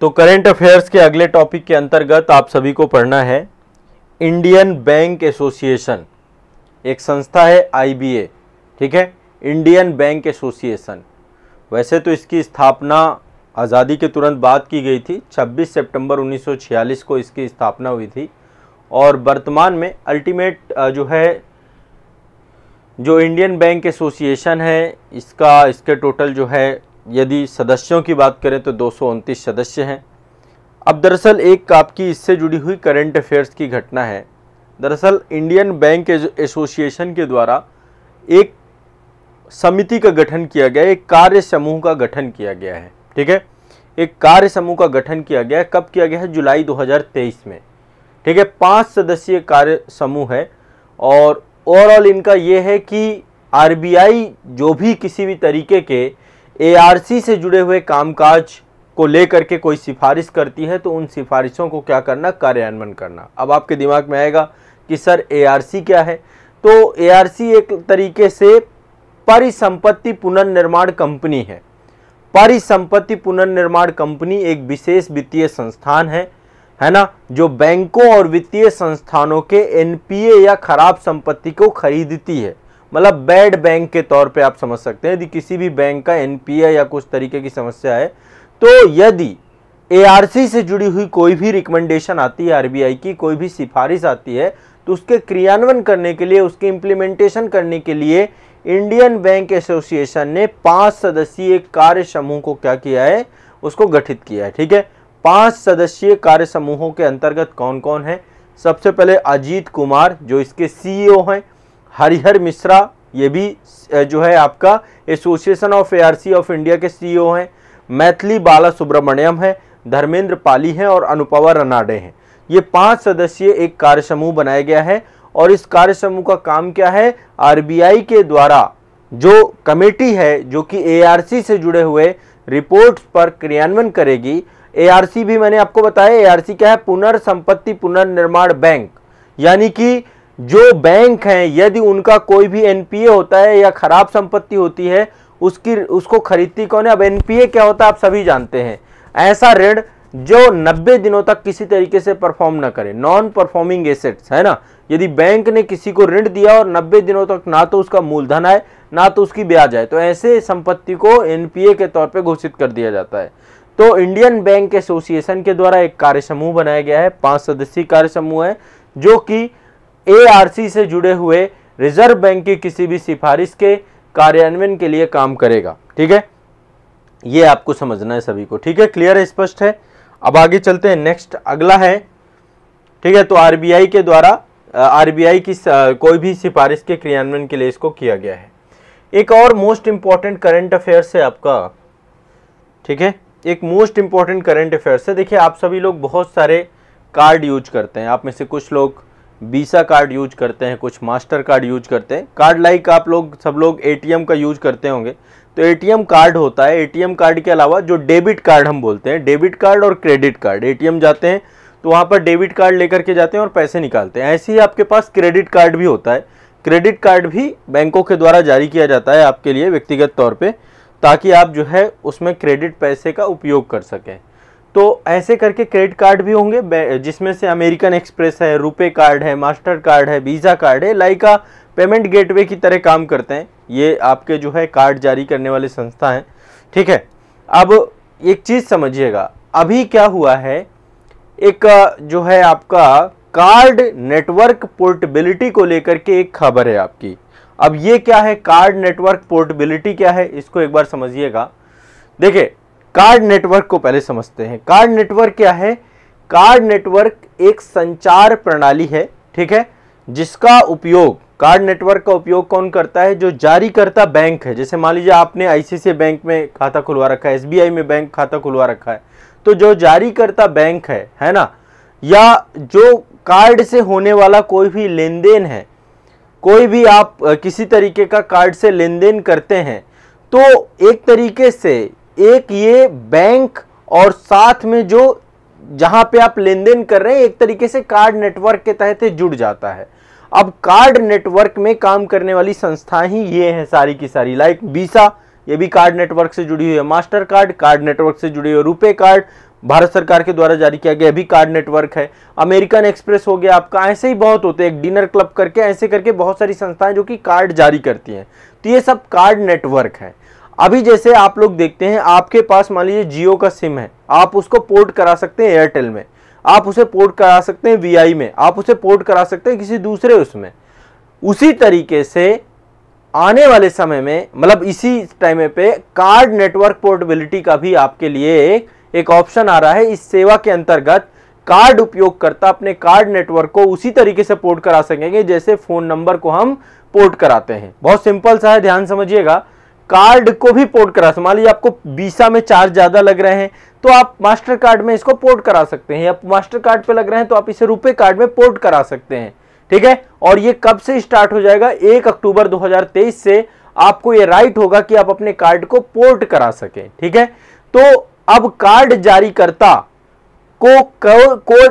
तो current affairs के अगले टॉपिक के अंतर्गत आप सभी को पढ़ना है इंडियन बैंक एसोसिएशन। एक संस्था है IBA, ठीक है, इंडियन बैंक एसोसिएशन। वैसे तो इसकी स्थापना आज़ादी के तुरंत बाद की गई थी, 26 सितंबर 1946 को इसकी स्थापना हुई थी। और वर्तमान में अल्टीमेट जो इंडियन बैंक एसोसिएशन है इसके टोटल जो है, यदि सदस्यों की बात करें तो 229 सदस्य हैं। अब दरअसल एक आपकी इससे जुड़ी हुई करंट अफेयर्स की घटना है। दरअसल इंडियन बैंक एसोसिएशन के द्वारा एक समिति का गठन किया गया, एक कार्य समूह का गठन किया गया है, ठीक है। एक कार्य समूह का गठन किया गया है, कब किया गया है? जुलाई 2023 में, ठीक है। 5 सदस्यीय कार्य समूह है और ओवरऑल इनका ये है कि RBI जो भी किसी भी तरीके के ARC से जुड़े हुए कामकाज को लेकर के कोई सिफारिश करती है तो उन सिफारिशों को क्या करना? कार्यान्वयन करना। अब आपके दिमाग में आएगा कि सर ARC क्या है? तो ARC एक तरीके से परिसंपत्ति पुनर्निर्माण कंपनी है। परिसंपत्ति पुनर्निर्माण कंपनी एक विशेष वित्तीय संस्थान है ना, जो बैंकों और वित्तीय संस्थानों के NPA या खराब संपत्ति को खरीदती है। मतलब बैड बैंक के तौर पे आप समझ सकते हैं। यदि किसी भी बैंक का NPA या कुछ तरीके की समस्या है तो यदि ARC से जुड़ी हुई कोई भी रिकमेंडेशन आती है, RBI की कोई भी सिफारिश आती है, तो उसके क्रियान्वयन करने के लिए, उसके इम्प्लीमेंटेशन करने के लिए इंडियन बैंक एसोसिएशन ने 5 सदस्यीय कार्य समूह को क्या किया है? उसको गठित किया है, ठीक है। 5 सदस्यीय कार्य समूहों के अंतर्गत कौन कौन है? सबसे पहले अजीत कुमार जो इसके CEO हैं, हरिहर मिश्रा ये भी जो है आपका association of ARC of India के CEO हैं, मैथिली बाला सुब्रमण्यम है, धर्मेंद्र पाली हैं और अनुपवा रनाडे हैं। ये 5 सदस्यीय एक कार्य समूह बनाया गया है और इस कार्य समूह का काम क्या है? RBI के द्वारा जो कमेटी है जो कि ARC से जुड़े हुए रिपोर्ट्स पर क्रियान्वयन करेगी। ARC भी मैंने आपको बताया, ARC क्या है? पुनर्संपत्ति पुनर्निर्माण बैंक। यानी कि जो बैंक हैं यदि उनका कोई भी NPA होता है या खराब संपत्ति होती है उसको खरीदती कौन है? अब NPA क्या होता है आप सभी जानते हैं, ऐसा ऋण जो 90 दिनों तक किसी तरीके से परफॉर्म ना करे, नॉन परफॉर्मिंग एसेट्स, है ना। यदि बैंक ने किसी को ऋण दिया और 90 दिनों तक ना तो उसका मूलधन आए ना तो उसकी ब्याज आए, तो ऐसे संपत्ति को NPA के तौर पे घोषित कर दिया जाता है। तो इंडियन बैंक एसोसिएशन के द्वारा एक कार्य समूह बनाया गया है, 5 सदस्यीय कार्य समूह है जो कि ARC से जुड़े हुए रिजर्व बैंक की किसी भी सिफारिश के कार्यान्वयन के लिए काम करेगा, ठीक है। ये आपको समझना है सभी को, ठीक है, क्लियर है, स्पष्ट है। अब आगे चलते हैं, नेक्स्ट अगला है, ठीक है। तो RBI के द्वारा RBI की कोई भी सिफारिश के क्रियान्वयन के लिए इसको किया गया है। एक और मोस्ट इंपॉर्टेंट करंट अफेयर्स है आपका, ठीक है, एक मोस्ट इंपॉर्टेंट करंट अफेयर्स है। देखिए आप सभी लोग बहुत सारे कार्ड यूज करते हैं, आप में से कुछ लोग वीसा कार्ड यूज करते हैं, कुछ मास्टर कार्ड यूज करते हैं। कार्ड लाइक आप लोग सब लोग ATM का यूज करते होंगे, तो ATM कार्ड होता है। ATM कार्ड के अलावा जो डेबिट कार्ड हम बोलते हैं, डेबिट कार्ड और क्रेडिट कार्ड, ATM जाते हैं तो वहाँ पर डेबिट कार्ड लेकर के जाते हैं और पैसे निकालते हैं। ऐसे ही आपके पास क्रेडिट कार्ड भी होता है। क्रेडिट कार्ड भी बैंकों के द्वारा जारी किया जाता है आपके लिए व्यक्तिगत तौर पे, ताकि आप जो है उसमें क्रेडिट पैसे का उपयोग कर सकें। तो ऐसे करके क्रेडिट कार्ड भी होंगे जिसमें से अमेरिकन एक्सप्रेस है, रुपे कार्ड है, मास्टर कार्ड है, वीज़ा कार्ड है, लाइका पेमेंट गेटवे की तरह काम करते हैं। ये आपके जो है कार्ड जारी करने वाली संस्था हैं, ठीक है। अब एक चीज़ समझिएगा, अभी क्या हुआ है, एक जो है आपका कार्ड नेटवर्क पोर्टेबिलिटी को लेकर के एक खबर है आपकी। अब ये क्या है? कार्ड नेटवर्क पोर्टेबिलिटी क्या है, इसको एक बार समझिएगा। देखिए कार्ड नेटवर्क को पहले समझते हैं। कार्ड नेटवर्क क्या है? कार्ड नेटवर्क एक संचार प्रणाली है, ठीक है, जिसका उपयोग, कार्ड नेटवर्क का उपयोग कौन करता है? जो जारीकर्ता बैंक है। जैसे मान लीजिए आपने ICICI बैंक में खाता खुलवा रखा है, SBI में बैंक खाता खुलवा रखा है, तो जो जारीकर्ता बैंक है ना, या जो कार्ड से होने वाला कोई भी लेन देन है, कोई भी आप किसी तरीके का कार्ड से लेन देन करते हैं, तो एक तरीके से एक ये बैंक और साथ में जो जहां पे आप लेन देन कर रहे हैं एक तरीके से कार्ड नेटवर्क के तहत जुड़ जाता है। अब कार्ड नेटवर्क में काम करने वाली संस्था ही ये है सारी की सारी, लाइक वीसा, ये भी कार्ड नेटवर्क से जुड़ी हुई है, मास्टर कार्ड कार्ड नेटवर्क से जुड़ी हुई है, रुपे कार्ड भारत सरकार के द्वारा जारी किया गया भी कार्ड नेटवर्क है। अमेरिकन एक्सप्रेस हो गया आपका, ऐसे ही बहुत होते हैं, एक डिनर क्लब करके, ऐसे करके बहुत सारी संस्थाएं जो कि कार्ड जारी करती हैं। तो ये सब कार्ड नेटवर्क है। अभी जैसे आप लोग देखते हैं, आपके पास मान लीजिए जियो का सिम है, आप उसको पोर्ट करा सकते हैं एयरटेल में, आप उसे पोर्ट करा सकते हैं वीआई में, आप उसे पोर्ट करा सकते हैं किसी दूसरे उसमें। उसी तरीके से आने वाले समय में, मतलब इसी टाइम पे कार्ड नेटवर्क पोर्टेबिलिटी का भी आपके लिए एक ऑप्शन आ रहा है। इस सेवा के अंतर्गत कार्ड उपयोगकर्ता अपने कार्ड नेटवर्क को उसी तरीके से पोर्ट करा सकेंगे जैसे फोन नंबर को हम पोर्ट कराते हैं। बहुत सिंपल सा है, ध्यान समझिएगा। कार्ड को भी पोर्ट करा, मान लीजिए आपको वीसा में चार्ज ज्यादा लग रहे हैं तो आप मास्टर कार्ड में इसको पोर्ट करा सकते हैं, या मास्टर कार्ड पे लग रहे हैं तो आप इसे रुपए कार्ड में पोर्ट करा सकते हैं। ठीक है, और ये कब से स्टार्ट हो जाएगा? 1 अक्टूबर 2023 से आपको ये राइट होगा कि आप अपने कार्ड को पोर्ट करा सकें। ठीक है, तो अब कार्ड जारीकर्ता को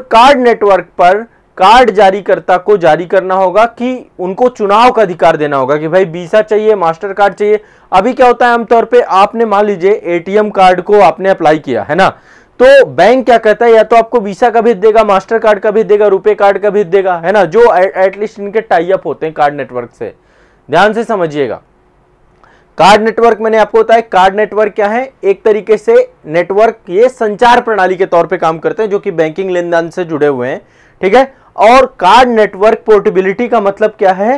कार्ड नेटवर्क पर कार्ड जारीकर्ता को जारी करना होगा कि उनको चुनाव का अधिकार देना होगा कि भाई वीसा चाहिए, मास्टर कार्ड चाहिए। अभी क्या होता है, आमतौर पे आपने मान लीजिए एटीएम कार्ड को आपने अप्लाई किया है ना, तो बैंक क्या कहता है, या तो आपको वीसा का भेज देगा, मास्टर कार्ड का भेज देगा, रुपए कार्ड का भेज देगा, है ना, जो एटलीस्ट इनके टाई अप होते हैं कार्ड नेटवर्क से। ध्यान से समझिएगा, कार्ड नेटवर्क मैंने आपको बताया, कार्ड नेटवर्क क्या है? एक तरीके से नेटवर्क, ये संचार प्रणाली के तौर पे काम करते हैं जो कि बैंकिंग लेन देन से जुड़े हुए हैं। ठीक है, और कार्ड नेटवर्क पोर्टेबिलिटी का मतलब क्या है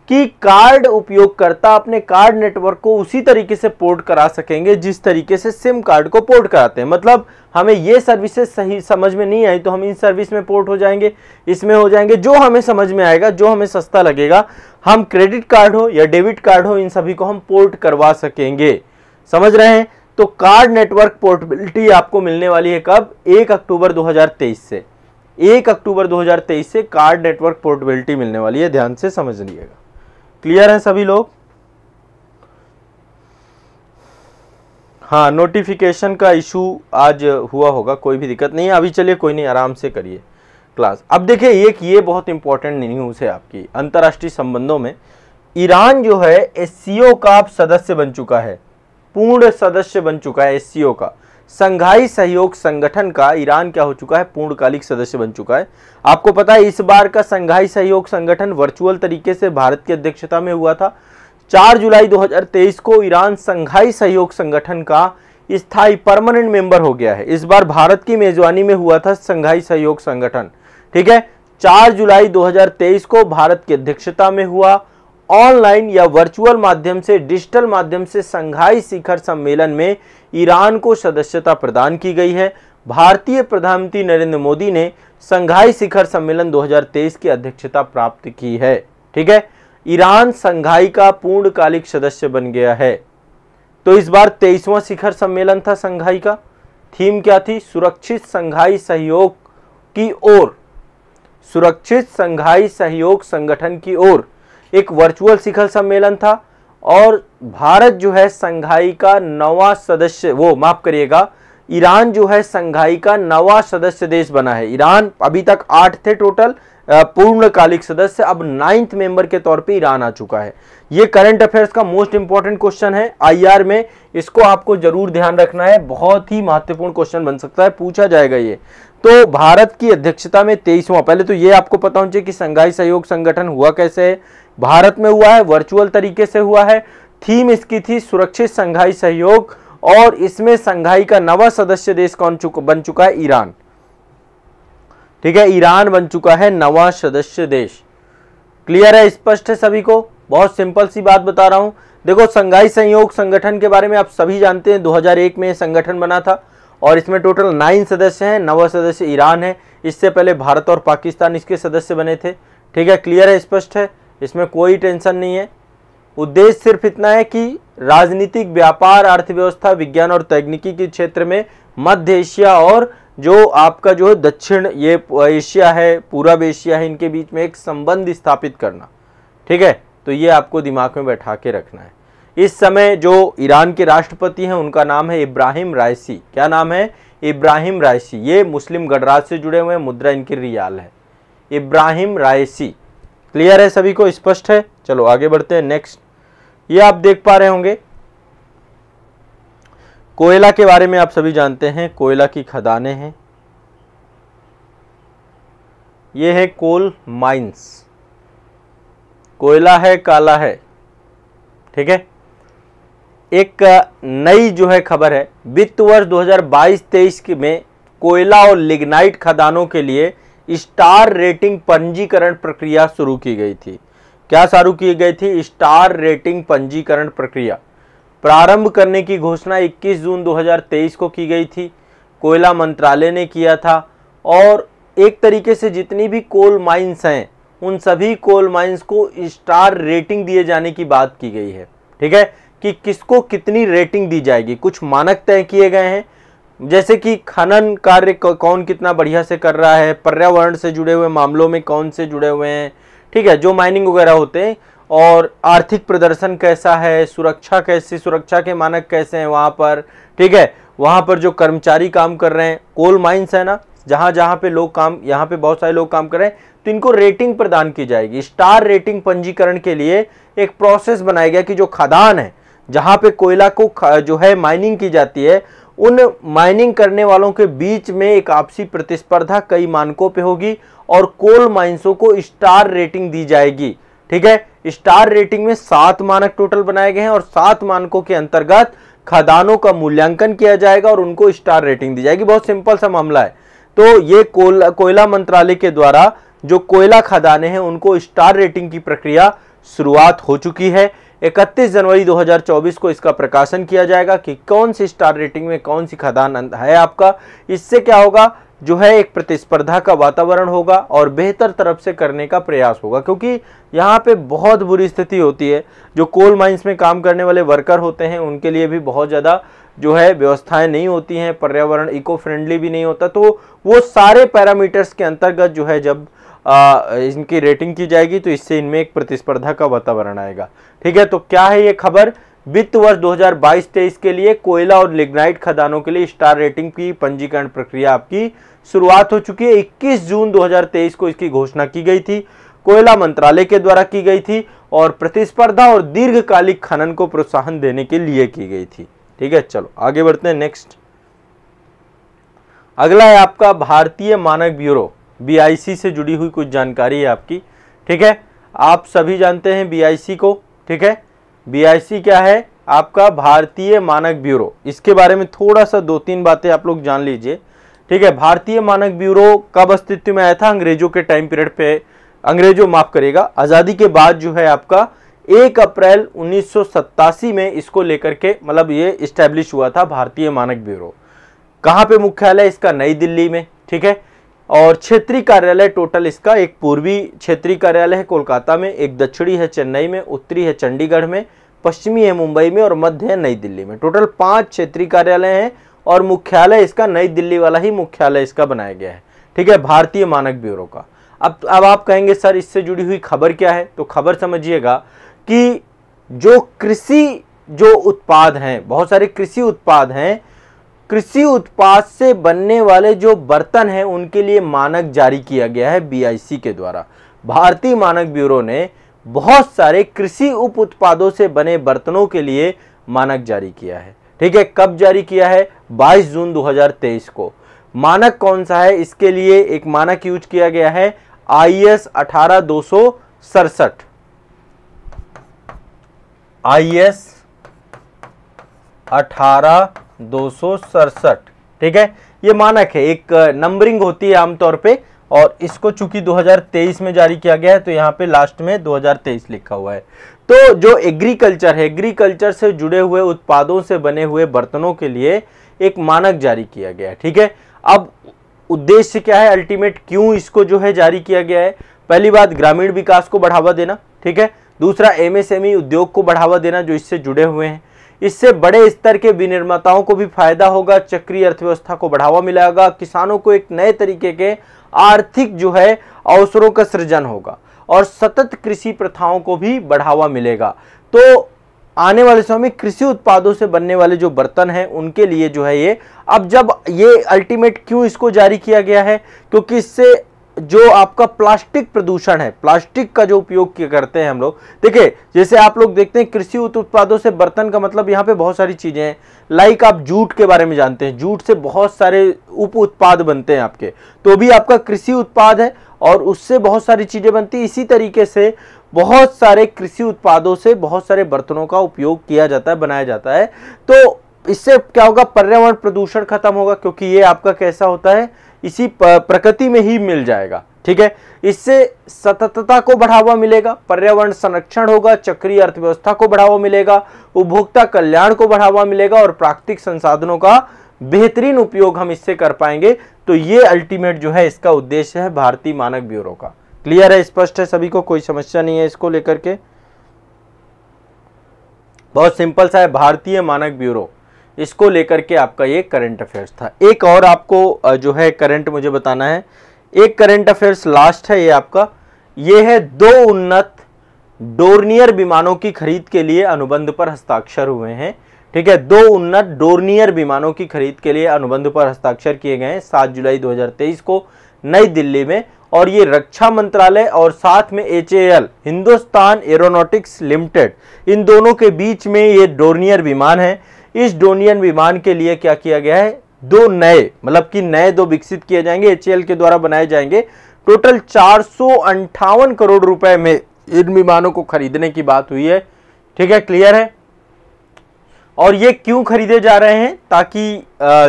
कि कार्ड उपयोगकर्ता अपने कार्ड नेटवर्क को उसी तरीके से पोर्ट करा सकेंगे जिस तरीके से सिम कार्ड को पोर्ट कराते हैं। मतलब हमें ये सर्विसेज सही समझ में नहीं आई तो हम इन सर्विस में पोर्ट हो जाएंगे, इसमें हो जाएंगे, जो हमें समझ में आएगा, जो हमें सस्ता लगेगा, हम क्रेडिट कार्ड हो या डेबिट कार्ड हो, इन सभी को हम पोर्ट करवा सकेंगे। समझ रहे हैं? तो कार्ड नेटवर्क पोर्टेबिलिटी आपको मिलने वाली है कब? 1 अक्टूबर 2023 से। 1 अक्टूबर 2023 से कार्ड नेटवर्क पोर्टेबिलिटी मिलने वाली है, ध्यान से समझ लीजिएगा। क्लियर है सभी लोग? हाँ, नोटिफिकेशन का इशू आज हुआ होगा, कोई भी दिक्कत नहीं है। अभी चलिए, कोई नहीं, आराम से करिए क्लास। अब देखिए, एक ये बहुत इंपॉर्टेंट न्यूज़ है आपकी अंतर्राष्ट्रीय संबंधों में। ईरान जो है एससीओ का सदस्य बन चुका है, पूर्ण सदस्य बन चुका है एससीओ का, संघाई सहयोग संगठन का ईरान क्या हो चुका है? पूर्णकालिक सदस्य बन चुका है। आपको पता है इस बार का संघाई सहयोग संगठन वर्चुअल तरीके से भारत की अध्यक्षता में हुआ था। 4 जुलाई 2023 को ईरान संघाई सहयोग संगठन का स्थायी परमानेंट मेंबर हो गया है। इस बार भारत की मेजबानी में हुआ था संघाई सहयोग संगठन। ठीक है, 4 जुलाई 2023 को भारत की अध्यक्षता में हुआ। ऑनलाइन या वर्चुअल माध्यम से, डिजिटल माध्यम से संघाई शिखर सम्मेलन में ईरान को सदस्यता प्रदान की गई है। भारतीय प्रधानमंत्री नरेंद्र मोदी ने संघाई शिखर सम्मेलन 2023 की अध्यक्षता प्राप्त की है। ठीक है, ईरान संघाई का पूर्णकालिक सदस्य बन गया है। तो इस बार 23वां शिखर सम्मेलन था संघाई का। थीम क्या थी? सुरक्षित संघाई सहयोग की ओर, सुरक्षित संघाई सहयोग संगठन की ओर। एक वर्चुअल शिखर सम्मेलन था और भारत जो है संघाई का 9वां सदस्य, वो माफ करिएगा, ईरान जो है संघाई का 9वां सदस्य देश बना है। ईरान अभी तक 8 थे टोटल पूर्णकालिक सदस्य, अब 9th मेंबर के तौर पे ईरान आ चुका है। ये करंट अफेयर्स का मोस्ट इंपॉर्टेंट क्वेश्चन है आईआर में, इसको आपको जरूर ध्यान रखना है, बहुत ही महत्वपूर्ण क्वेश्चन बन सकता है, पूछा जाएगा ये। तो भारत की अध्यक्षता में 23वां, पहले तो ये आपको पता होना चाहिए कि संघाई सहयोग संगठन हुआ कैसे है। भारत में हुआ है, वर्चुअल तरीके से हुआ है। थीम इसकी थी सुरक्षित संघाई सहयोग, और इसमें संघाई का 9वां सदस्य देश कौन बन चुका है? ईरान। ठीक है, ईरान बन चुका है 9वां सदस्य देश। क्लियर है, स्पष्ट है सभी को? बहुत सिंपल सी बात बता रहा हूं। देखो, संघाई सहयोग संगठन के बारे में आप सभी जानते हैं, 2001 में संगठन बना था और इसमें टोटल 9 सदस्य हैं, 9वां सदस्य ईरान है। इससे पहले भारत और पाकिस्तान इसके सदस्य बने थे। ठीक है, क्लियर है, स्पष्ट है, इसमें कोई टेंशन नहीं है। उद्देश्य सिर्फ इतना है कि राजनीतिक, व्यापार, अर्थव्यवस्था, विज्ञान और तकनीकी के क्षेत्र में मध्य एशिया और जो आपका जो दक्षिण ये एशिया है, पूर्व एशिया है, इनके बीच में एक संबंध स्थापित करना। ठीक है, तो ये आपको दिमाग में बैठा के रखना है। इस समय जो ईरान के राष्ट्रपति हैं उनका नाम है इब्राहिम राइसी। क्या नाम है? इब्राहिम राइसी। ये मुस्लिम गणराज्य से जुड़े हुए हैं, मुद्रा इनकी रियाल है। इब्राहिम राइसी। क्लियर है सभी को? स्पष्ट है? चलो आगे बढ़ते हैं। नेक्स्ट, ये आप देख पा रहे होंगे, कोयला के बारे में आप सभी जानते हैं, कोयला की खदानें हैं। ये है कोल माइंस, कोयला है, काला है, ठीक है। एक नई जो है खबर है, वित्त वर्ष 2022-23 में कोयला और लिग्नाइट खदानों के लिए स्टार रेटिंग पंजीकरण प्रक्रिया शुरू की गई थी। क्या शुरू की गई थी? स्टार रेटिंग पंजीकरण प्रक्रिया प्रारंभ करने की घोषणा 21 जून 2023 को की गई थी, कोयला मंत्रालय ने किया था। और एक तरीके से जितनी भी कोल माइंस हैं उन सभी कोल माइंस को स्टार रेटिंग दिए जाने की बात की गई है, ठीक है, कि किसको कितनी रेटिंग दी जाएगी। कुछ मानक तय किए गए हैं, जैसे कि खनन कार्य कौन कितना बढ़िया से कर रहा है, पर्यावरण से जुड़े हुए मामलों में कौन से जुड़े हुए हैं, ठीक है, जो माइनिंग वगैरह होते हैं, और आर्थिक प्रदर्शन कैसा है, सुरक्षा कैसी, सुरक्षा के मानक कैसे हैं वहाँ पर, ठीक है, वहाँ पर जो कर्मचारी काम कर रहे हैं, कोल माइंस है ना, जहाँ जहाँ पे लोग काम, यहाँ पे बहुत सारे लोग काम कर रहे हैं, तो इनको रेटिंग प्रदान की जाएगी। स्टार रेटिंग पंजीकरण के लिए एक प्रोसेस बनाया गया कि जो खदान है जहाँ पे कोयला को जो है माइनिंग की जाती है, उन माइनिंग करने वालों के बीच में एक आपसी प्रतिस्पर्धा कई मानकों पे होगी और कोल माइंसों को स्टार रेटिंग दी जाएगी, ठीक है। स्टार रेटिंग में 7 मानक टोटल बनाए गए हैं और 7 मानकों के अंतर्गत खदानों का मूल्यांकन किया जाएगा और उनको स्टार रेटिंग दी जाएगी। बहुत सिंपल सा मामला है। तो ये कोयला मंत्रालय के द्वारा जो कोयला खदानें हैं उनको स्टार रेटिंग की प्रक्रिया शुरुआत हो चुकी है। 31 जनवरी 2024 को इसका प्रकाशन किया जाएगा कि कौन सी स्टार रेटिंग में कौन सी खदान है आपका। इससे क्या होगा, जो है एक प्रतिस्पर्धा का वातावरण होगा और बेहतर तरफ से करने का प्रयास होगा, क्योंकि यहाँ पे बहुत बुरी स्थिति होती है। जो कोल माइंस में काम करने वाले वर्कर होते हैं उनके लिए भी बहुत ज़्यादा जो है व्यवस्थाएं नहीं होती हैं, पर्यावरण इको फ्रेंडली भी नहीं होता। तो वो सारे पैरामीटर्स के अंतर्गत जो है जब इनकी रेटिंग की जाएगी तो इससे इनमें एक प्रतिस्पर्धा का वातावरण आएगा, ठीक है। तो क्या है ये खबर, वित्त वर्ष 2022-23 के लिए कोयला और लिग्नाइट खदानों के लिए स्टार रेटिंग की पंजीकरण प्रक्रिया आपकी शुरुआत हो चुकी है। 21 जून 2023 को इसकी घोषणा की गई थी, कोयला मंत्रालय के द्वारा की गई थी और प्रतिस्पर्धा और दीर्घकालिक खनन को प्रोत्साहन देने के लिए की गई थी, ठीक है। चलो आगे बढ़ते हैं। नेक्स्ट अगला है आपका भारतीय मानक ब्यूरो, BIC से जुड़ी हुई कुछ जानकारी है आपकी, ठीक है। आप सभी जानते हैं BIC को, ठीक है। BIC क्या है आपका? भारतीय मानक ब्यूरो। इसके बारे में थोड़ा सा 2-3 बातें आप लोग जान लीजिए, ठीक है। भारतीय मानक ब्यूरो कब अस्तित्व में आया था? अंग्रेजों के टाइम पीरियड पे, अंग्रेजों माफ करेगा, आज़ादी के बाद जो है आपका 1 अप्रैल 1987 में इसको लेकर के मतलब ये इस्टेब्लिश हुआ था भारतीय मानक ब्यूरो। कहाँ पे मुख्यालय इसका? नई दिल्ली में, ठीक है। और क्षेत्रीय कार्यालय टोटल इसका, एक पूर्वी क्षेत्रीय कार्यालय है कोलकाता में, एक दक्षिणी है चेन्नई में, उत्तरी है चंडीगढ़ में, पश्चिमी है मुंबई में और मध्य है नई दिल्ली में। टोटल 5 क्षेत्रीय कार्यालय हैं और मुख्यालय इसका नई दिल्ली वाला ही मुख्यालय इसका बनाया गया है, ठीक है, भारतीय मानक ब्यूरो का। अब आप कहेंगे सर इससे जुड़ी हुई खबर क्या है? तो खबर समझिएगा कि जो कृषि जो उत्पाद हैं, बहुत सारे कृषि उत्पाद हैं, कृषि उत्पाद से बनने वाले जो बर्तन हैं उनके लिए मानक जारी किया गया है BIC के द्वारा। भारतीय मानक ब्यूरो ने बहुत सारे कृषि उप उत्पादों से बने बर्तनों के लिए मानक जारी किया है, ठीक है। कब जारी किया है? 22 जून 2023 को। मानक कौन सा है? इसके लिए एक मानक यूज किया गया है IS 18267, IS 18267, ठीक है। ये मानक है, एक नंबरिंग होती है आमतौर पे और इसको चूंकि 2023 में जारी किया गया है तो यहाँ पे लास्ट में 2023 लिखा हुआ है। तो जो एग्रीकल्चर है, एग्रीकल्चर से जुड़े हुए उत्पादों से बने हुए बर्तनों के लिए एक मानक जारी किया गया है, ठीक है। अब उद्देश्य क्या है, अल्टीमेट क्यों इसको जो है जारी किया गया है? पहली बात, ग्रामीण विकास को बढ़ावा देना, ठीक है। दूसरा, MSME उद्योग को बढ़ावा देना जो इससे जुड़े हुए हैं। इससे बड़े स्तर के विनिर्माताओं को भी फायदा होगा, चक्रीय अर्थव्यवस्था को बढ़ावा मिलेगा, किसानों को एक नए तरीके के आर्थिक जो है अवसरों का सृजन होगा और सतत कृषि प्रथाओं को भी बढ़ावा मिलेगा। तो आने वाले समय में कृषि उत्पादों से बनने वाले जो बर्तन हैं उनके लिए जो है ये, अब जब ये अल्टीमेट क्यों इसको जारी किया गया है, क्योंकि इससे जो आपका प्लास्टिक प्रदूषण है, प्लास्टिक का जो उपयोग करते हैं हम लोग, देखिए जैसे आप लोग देखते हैं कृषि उत्पादों से बर्तन का मतलब यहाँ पे बहुत सारी चीजें हैं। लाइक आप जूट के बारे में जानते हैं, जूट से बहुत सारे उप उत्पाद बनते हैं आपके, तो भी आपका कृषि उत्पाद है और उससे बहुत सारी चीजें बनती है। इसी तरीके से बहुत सारे कृषि उत्पादों से बहुत सारे बर्तनों का उपयोग किया जाता है, बनाया जाता है। तो इससे क्या होगा, पर्यावरण प्रदूषण खत्म होगा, क्योंकि ये आपका कैसा होता है, इसी प्रकृति में ही मिल जाएगा। ठीक है, इससे सततता को बढ़ावा मिलेगा, पर्यावरण संरक्षण होगा, चक्रीय अर्थव्यवस्था को बढ़ावा मिलेगा, उपभोक्ता कल्याण को बढ़ावा मिलेगा और प्राकृतिक संसाधनों का बेहतरीन उपयोग हम इससे कर पाएंगे। तो ये अल्टीमेट जो है इसका उद्देश्य है भारतीय मानक ब्यूरो का। क्लियर है, स्पष्ट है सभी को, कोई समस्या नहीं है इसको लेकर के? बहुत सिंपल सा है, भारतीय मानक ब्यूरो, इसको लेकर के आपका ये करंट अफेयर्स था। एक और आपको जो है करंट मुझे बताना है, एक करंट अफेयर्स लास्ट है ये आपका, ये है 2 उन्नत डोर्नियर विमानों की खरीद के लिए अनुबंध पर हस्ताक्षर हुए हैं। ठीक है, 2 उन्नत डोर्नियर विमानों की खरीद के लिए अनुबंध पर हस्ताक्षर किए गए हैं 7 जुलाई 2023 को नई दिल्ली में, और ये रक्षा मंत्रालय और साथ में HAL हिंदुस्तान एरोनॉटिक्स लिमिटेड, इन दोनों के बीच में ये डोर्नियर विमान है। इस डोर्नियर विमान के लिए क्या किया गया है, 2 नए, मतलब कि नए 2 विकसित किए जाएंगे, HAL के द्वारा बनाए जाएंगे। टोटल 458 करोड़ रुपए में इन विमानों को खरीदने की बात हुई है। ठीक है, क्लियर है? और ये क्यों खरीदे जा रहे हैं, ताकि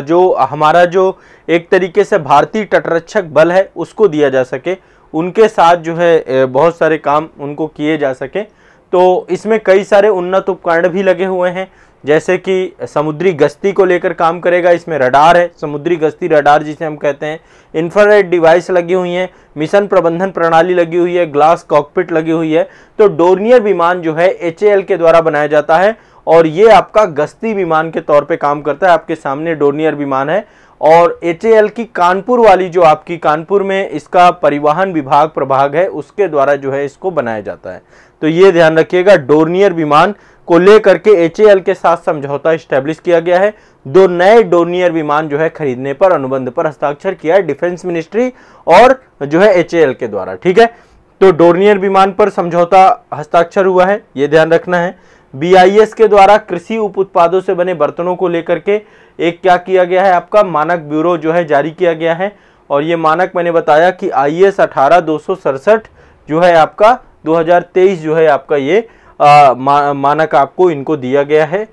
जो हमारा जो एक तरीके से भारतीय तटरक्षक बल है उसको दिया जा सके, उनके साथ जो है बहुत सारे काम उनको किए जा सके। तो इसमें कई सारे उन्नत उपकरण भी लगे हुए हैं, जैसे कि समुद्री गश्ती को लेकर काम करेगा, इसमें रडार है, समुद्री गश्ती रडार जिसे हम कहते हैं, इंफ्रारेड डिवाइस लगी हुई हैं, मिशन प्रबंधन प्रणाली लगी हुई है, ग्लास कॉकपिट लगी हुई है। तो डोर्नियर विमान जो है HAL के द्वारा बनाया जाता है और ये आपका गश्ती विमान के तौर पे काम करता है। आपके सामने डोर्नियर विमान है और HAL की कानपुर वाली, जो आपकी कानपुर में इसका परिवहन विभाग प्रभाग है, उसके द्वारा जो है इसको बनाया जाता है। तो ये ध्यान रखिएगा, डोर्नियर विमान को लेकर के HAL के साथ समझौता स्टैब्लिश किया गया है। 2 नए डोर्नियर विमान जो है खरीदने पर अनुबंध पर हस्ताक्षर किया है डिफेंस मिनिस्ट्री और जो है HAL के द्वारा। ठीक है, तो डोर्नियर विमान पर समझौता हस्ताक्षर हुआ है, ये ध्यान रखना है। BIS के द्वारा कृषि उप उत्पादों से बने बर्तनों को लेकर के एक क्या किया गया है, आपका मानक ब्यूरो जो है जारी किया गया है। और ये मानक मैंने बताया कि IS 18267 जो है आपका 2023 जो है आपका ये मानक आपको इनको दिया गया है।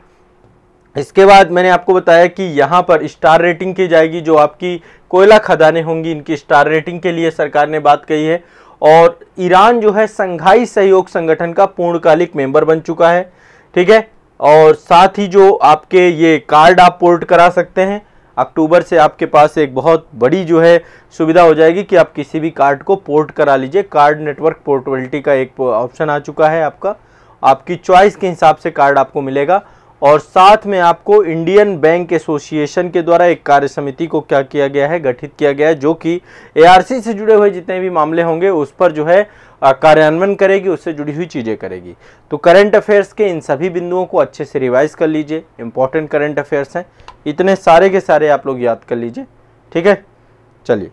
इसके बाद मैंने आपको बताया कि यहाँ पर स्टार रेटिंग की जाएगी, जो आपकी कोयला खदानें होंगी इनकी स्टार रेटिंग के लिए सरकार ने बात कही है। और ईरान जो है संघाई सहयोग संगठन का पूर्णकालिक मेंबर बन चुका है। ठीक है, और साथ ही जो आपके ये कार्ड आप पोर्ट करा सकते हैं, अक्टूबर से आपके पास एक बहुत बड़ी जो है सुविधा हो जाएगी कि आप किसी भी कार्ड को पोर्ट करा लीजिए। कार्ड नेटवर्क पोर्टेबिलिटी का एक ऑप्शन आ चुका है आपका, आपकी चॉइस के हिसाब से कार्ड आपको मिलेगा। और साथ में आपको इंडियन बैंक एसोसिएशन के द्वारा एक कार्य समिति को क्या किया गया है, गठित किया गया है, जो कि ARC से जुड़े हुए जितने भी मामले होंगे उस पर जो है कार्यान्वयन करेगी, उससे जुड़ी हुई चीज़ें करेगी। तो करंट अफेयर्स के इन सभी बिंदुओं को अच्छे से रिवाइज कर लीजिए, इंपॉर्टेंट करंट अफेयर्स हैं, इतने सारे के सारे आप लोग याद कर लीजिए। ठीक है, चलिए।